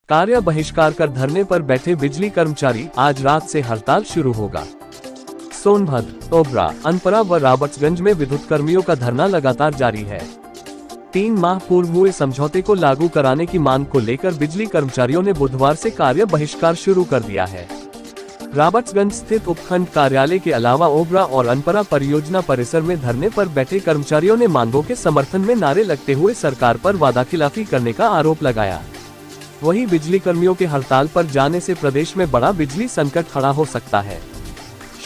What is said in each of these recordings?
कार्य बहिष्कार कर धरने पर बैठे बिजली कर्मचारी, आज रात से हड़ताल शुरू होगा। सोनभद्र, ओबरा, अनपरा व रॉबर्ट्सगंज में विद्युत कर्मियों का धरना लगातार जारी है। 3 माह पूर्व हुए समझौते को लागू कराने की मांग को लेकर बिजली कर्मचारियों ने बुधवार से कार्य बहिष्कार शुरू कर दिया है। रॉबर्ट्सगंज स्थित उपखंड कार्यालय के अलावा ओबरा और अनपरा परियोजना परिसर में धरने पर बैठे कर्मचारियों ने मांगों के समर्थन में नारे लगते हुए सरकार पर वादाखिलाफी करने का आरोप लगाया। वहीं बिजली कर्मियों के हड़ताल पर जाने से प्रदेश में बड़ा बिजली संकट खड़ा हो सकता है।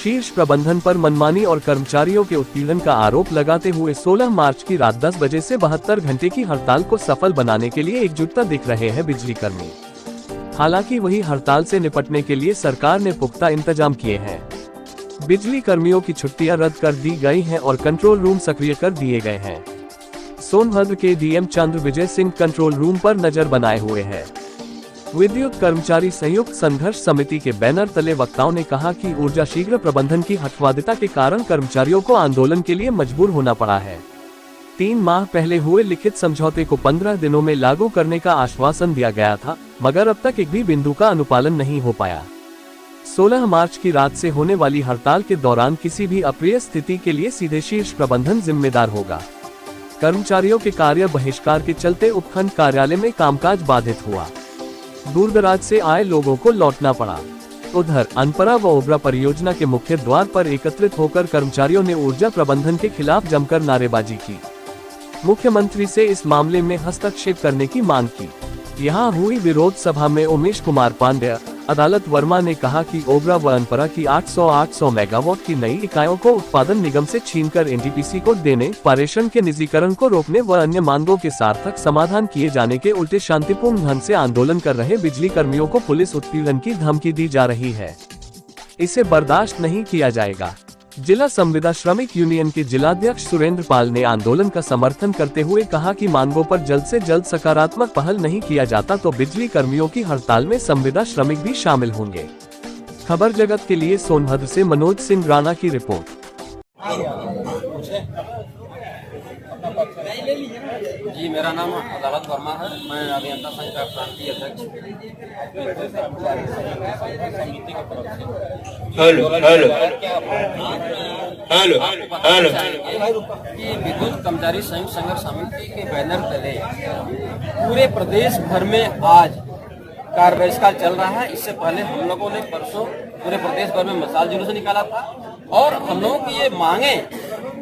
शीर्ष प्रबंधन पर मनमानी और कर्मचारियों के उत्पीड़न का आरोप लगाते हुए 16 मार्च की रात 10 बजे से 72 घंटे की हड़ताल को सफल बनाने के लिए एकजुटता दिख रहे हैं बिजली कर्मी। हालांकि वही हड़ताल से निपटने के लिए सरकार ने पुख्ता इंतजाम किए हैं। बिजली कर्मियों की छुट्टियां रद्द कर दी गई हैं और कंट्रोल रूम सक्रिय कर दिए गए हैं। सोनभद्र के डीएम चंद्र विजय सिंह कंट्रोल रूम पर नजर बनाए हुए हैं। विद्युत कर्मचारी संयुक्त संघर्ष समिति के बैनर तले वक्ताओं ने कहा कि ऊर्जा शीघ्र प्रबंधन की हठवादिता के कारण कर्मचारियों को आंदोलन के लिए मजबूर होना पड़ा है। 3 माह पहले हुए लिखित समझौते को 15 दिनों में लागू करने का आश्वासन दिया गया था, मगर अब तक एक भी बिंदु का अनुपालन नहीं हो पाया। 16 मार्च की रात से होने वाली हड़ताल के दौरान किसी भी अप्रिय स्थिति के लिए सीधे शीर्ष प्रबंधन जिम्मेदार होगा। कर्मचारियों के कार्य बहिष्कार के चलते उपखंड कार्यालय में कामकाज बाधित हुआ। दूर दराज से आए लोगों को लौटना पड़ा। उधर अनपरा व ओबरा परियोजना के मुख्य द्वार पर एकत्रित होकर कर्मचारियों ने ऊर्जा प्रबंधन के खिलाफ जमकर नारेबाजी की। मुख्यमंत्री से इस मामले में हस्तक्षेप करने की मांग की। यहां हुई विरोध सभा में उमेश कुमार पांड्या, अदालत वर्मा ने कहा कि ओबरा व अनपरा की 800 मेगावाट की नई इकाइयों को उत्पादन निगम से छीनकर एनटीपीसी को देने, पारेषण के निजीकरण को रोकने व अन्य मांगों के सार्थक समाधान किए जाने के उल्टे शांतिपूर्ण ढंग से आंदोलन कर रहे बिजली कर्मियों को पुलिस उत्पीड़न की धमकी दी जा रही है। इसे बर्दाश्त नहीं किया जाएगा। जिला संविदा श्रमिक यूनियन के जिलाध्यक्ष सुरेंद्र पाल ने आंदोलन का समर्थन करते हुए कहा कि मांगों पर जल्द से जल्द सकारात्मक पहल नहीं किया जाता तो बिजली कर्मियों की हड़ताल में संविदा श्रमिक भी शामिल होंगे। खबर जगत के लिए सोनभद्र से मनोज सिंह राणा की रिपोर्ट। जी, मेरा नाम अदालत वर्मा है। मैं अभियंता संघ का प्रांतीय अध्यक्ष। कि विद्युत कर्मचारी संयुक्त संघर्ष समिति के बैनर तले पूरे प्रदेश भर में आज कार्य बहिष्कार चल रहा है। इससे पहले हम लोगों ने परसों पूरे प्रदेश भर में मसाल जुलूस निकाला था और हम लोगों की ये मांगे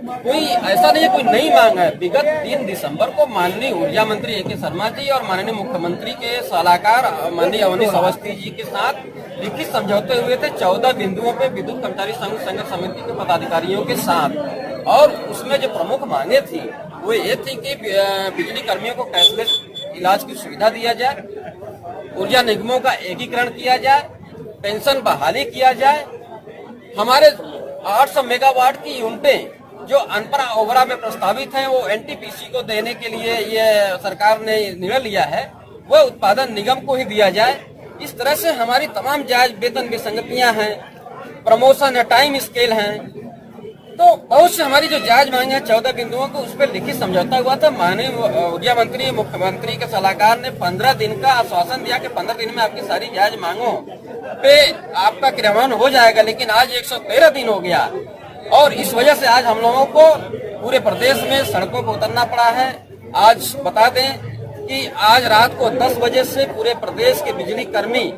कोई ऐसा नहीं है, कोई नई मांग है। विगत 3 दिसंबर को माननीय ऊर्जा मंत्री ए.के. शर्मा जी और माननीय मुख्यमंत्री के सलाहकार माननीय अवनीश अवस्थी जी के साथ लिखित समझौते हुए थे 14 बिंदुओं पे विद्युत कर्मचारी संघर्ष समिति के पदाधिकारियों के साथ। और उसमें जो प्रमुख मांगे थी वो ये थी कि बिजली कर्मियों को कैशलेस इलाज की सुविधा दिया जाए, ऊर्जा निगमों का एकीकरण किया जाए, पेंशन बहाली किया जाए, हमारे 800 मेगावाट की यूनिटें जो अनपरा ओबरा में प्रस्तावित हैं वो एनटीपीसी को देने के लिए ये सरकार ने निर्णय लिया है, वो उत्पादन निगम को ही दिया जाए। इस तरह से हमारी तमाम जायज वेतन विसंगतियां हैं, प्रमोशन है, टाइम स्केल हैं, तो बहुत से हमारी जो जायज मांगे हैं 14 बिंदुओं को उस पर लिखित समझौता हुआ था। माननीय ऊर्जा मंत्री मुख्यमंत्री के सलाहकार ने 15 दिन का आश्वासन दिया कि 15 दिन में आपकी सारी जायज मांगों पे आपका क्रियान्वयन हो जाएगा, लेकिन आज 113 दिन हो गया और इस वजह से आज हम लोगों को पूरे प्रदेश में सड़कों पर उतरना पड़ा है। आज बता दें कि आज रात को 10 बजे से पूरे प्रदेश के बिजली कर्मी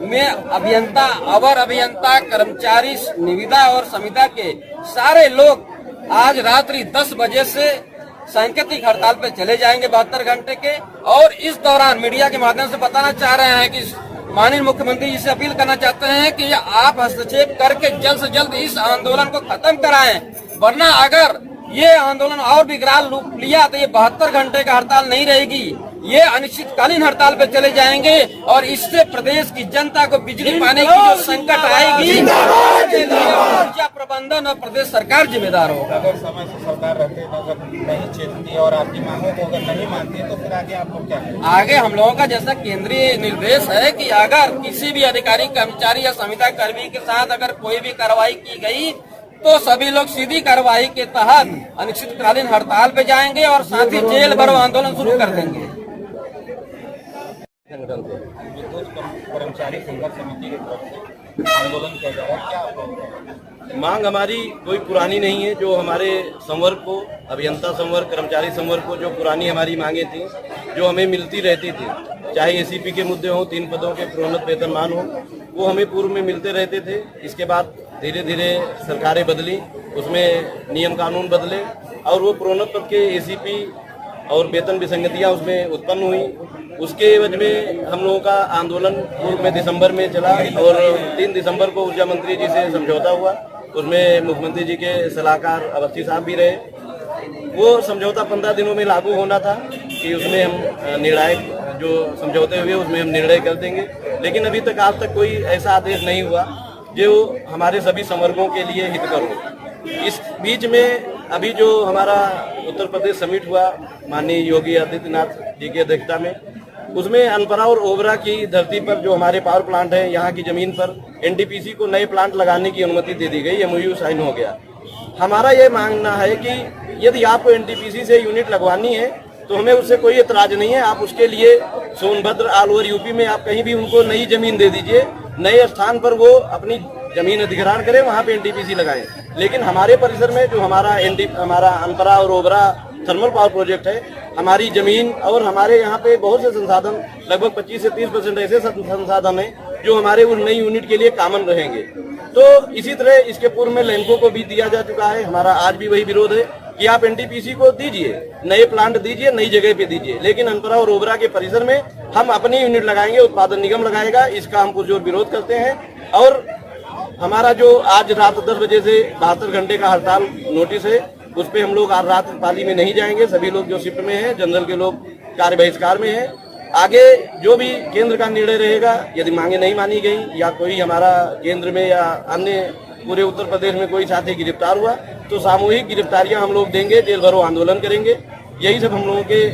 में अभियंता, अवर अभियंता, कर्मचारी, निविदा और संविदा के सारे लोग आज रात्रि 10 बजे से सांकेतिक हड़ताल पे चले जाएंगे 72 घंटे के। और इस दौरान मीडिया के माध्यम से बताना चाह रहे हैं कि माननीय मुख्यमंत्री जी से अपील करना चाहते हैं कि आप हस्तक्षेप करके जल्द से जल्द इस आंदोलन को खत्म कराएं, वरना अगर ये आंदोलन और विकराल रूप लिया तो ये 72 घंटे का हड़ताल नहीं रहेगी, ये अनिश्चितकालीन हड़ताल पे चले जाएंगे और इससे प्रदेश की जनता को बिजली पाने की जो संकट आएगी ऊर्जा प्रबंधन और प्रदेश सरकार जिम्मेदार होगा। अगर समय से सरकार रहते तो अगर नहीं चेतती और आपकी मांगों को अगर नहीं मानती है तो फिर आगे आप लोग क्या करेंगे? आगे हम लोगों का जैसा केंद्रीय निर्देश है कि अगर किसी भी अधिकारी, कर्मचारी या संविदा कर्मी के साथ अगर कोई भी कार्रवाई की गई तो सभी लोग सीधी कार्रवाई के तहत अनिश्चितकालीन हड़ताल पे जाएंगे और साथ ही जेल भरो आंदोलन शुरू कर देंगे। संगठन से। विद्युत कर्मचारी संघर्ष समिति की तरफ से आंदोलन किया जा रहा है, क्या आप लोग? मांग हमारी कोई पुरानी नहीं है। जो हमारे संवर्ग को, अभियंता संवर्ग, कर्मचारी संवर्ग को जो पुरानी हमारी मांगे थी, जो हमें मिलती रहती थी, चाहे एसीपी के मुद्दे हों, 3 पदों के प्रोन्नत वेतनमान हो, वो हमें पूर्व में मिलते रहते थे। इसके बाद धीरे धीरे सरकारें बदली, उसमें नियम कानून बदले और वो प्रोन्नत पद के एसीपी और वेतन विसंगतियाँ उसमें उत्पन्न हुई। उसके एवज में हम लोगों का आंदोलन पूर्व में दिसंबर में चला और 3 दिसंबर को ऊर्जा मंत्री जी से समझौता हुआ। उसमें मुख्यमंत्री जी के सलाहकार अवस्थी साहब भी रहे। वो समझौता 15 दिनों में लागू होना था कि उसमें हम निर्णायक जो समझौते हुए उसमें हम निर्णय कर देंगे, लेकिन अभी तक आज तक कोई ऐसा आदेश नहीं हुआ जो हमारे सभी संवर्गों के लिए हितकर हो। इस बीच में अभी जो हमारा उत्तर प्रदेश समिट हुआ माननीय योगी आदित्यनाथ जी की अध्यक्षता में, उसमें अनपरा और ओबरा की धरती पर जो हमारे पावर प्लांट है, यहाँ की जमीन पर एनटीपीसी को नए प्लांट लगाने की अनुमति दे दी गई, एमओयू साइन हो गया। हमारा ये मांगना है कि यदि आपको एनटीपीसी से यूनिट लगवानी है तो हमें उससे कोई एतराज नहीं है। आप उसके लिए सोनभद्र, ऑल ओवर यूपी में आप कहीं भी उनको नई जमीन दे दीजिए, नए स्थान पर वो अपनी जमीन अधिग्रहण करें, वहाँ पे एनटीपीसी लगाएं। लेकिन हमारे परिसर में जो हमारा अनपरा और ओबरा थर्मल पावर प्रोजेक्ट है, हमारी जमीन और हमारे यहाँ पे बहुत से संसाधन, लगभग 25 से 30% ऐसे संसाधन हैं जो हमारे उस नई यूनिट के लिए कॉमन रहेंगे। तो इसी तरह इसके पूर्व में लैंको को भी दिया जा चुका है। हमारा आज भी वही विरोध है कि आप एनटीपीसी को दीजिए, नए प्लांट दीजिए, नई जगह पे दीजिए, लेकिन अनपरा और ओबरा के परिसर में हम अपनी यूनिट लगाएंगे, उत्पादन निगम लगाएगा। इसका हम पुरजोर विरोध करते हैं। और हमारा जो आज रात 10 बजे से 72 घंटे का हड़ताल नोटिस है, उस पे हम लोग आज रात पाली में नहीं जाएंगे। सभी लोग जो शिफ्ट में हैं, जनरल के लोग कार्य बहिष्कार में हैं। आगे जो भी केंद्र का निर्णय रहेगा, यदि मांगे नहीं मानी गई या कोई हमारा केंद्र में या अन्य पूरे उत्तर प्रदेश में कोई साथी गिरफ्तार हुआ तो सामूहिक गिरफ्तारियां हम लोग देंगे, जेल भरो आंदोलन करेंगे। यही सब हम लोगों के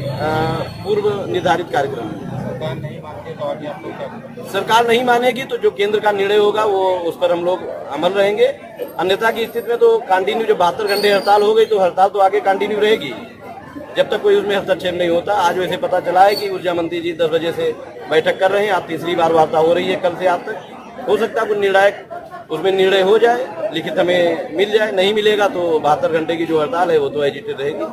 पूर्व निर्धारित कार्यक्रम है। सरकार नहीं मानती तो आगे आप लोग क्या करेंगे? सरकार नहीं मानेगी तो जो केंद्र का निर्णय होगा वो उस पर हम लोग अमल रहेंगे। अन्यथा की स्थिति में तो कंटिन्यू, जो 72 घंटे हड़ताल हो गई तो हड़ताल तो आगे कंटिन्यू रहेगी जब तक कोई उसमें हस्तक्षेप नहीं होता। आज वैसे पता चला है कि ऊर्जा मंत्री जी 10 बजे से बैठक कर रहे हैं। आज तीसरी बार वार्ता हो रही है कल से आज तक। हो सकता है कुछ निर्णायक उसमें निर्णय हो जाए, लिखित हमें मिल जाए। नहीं मिलेगा तो 72 घंटे की जो हड़ताल है वो तो एजिटेड रहेगी।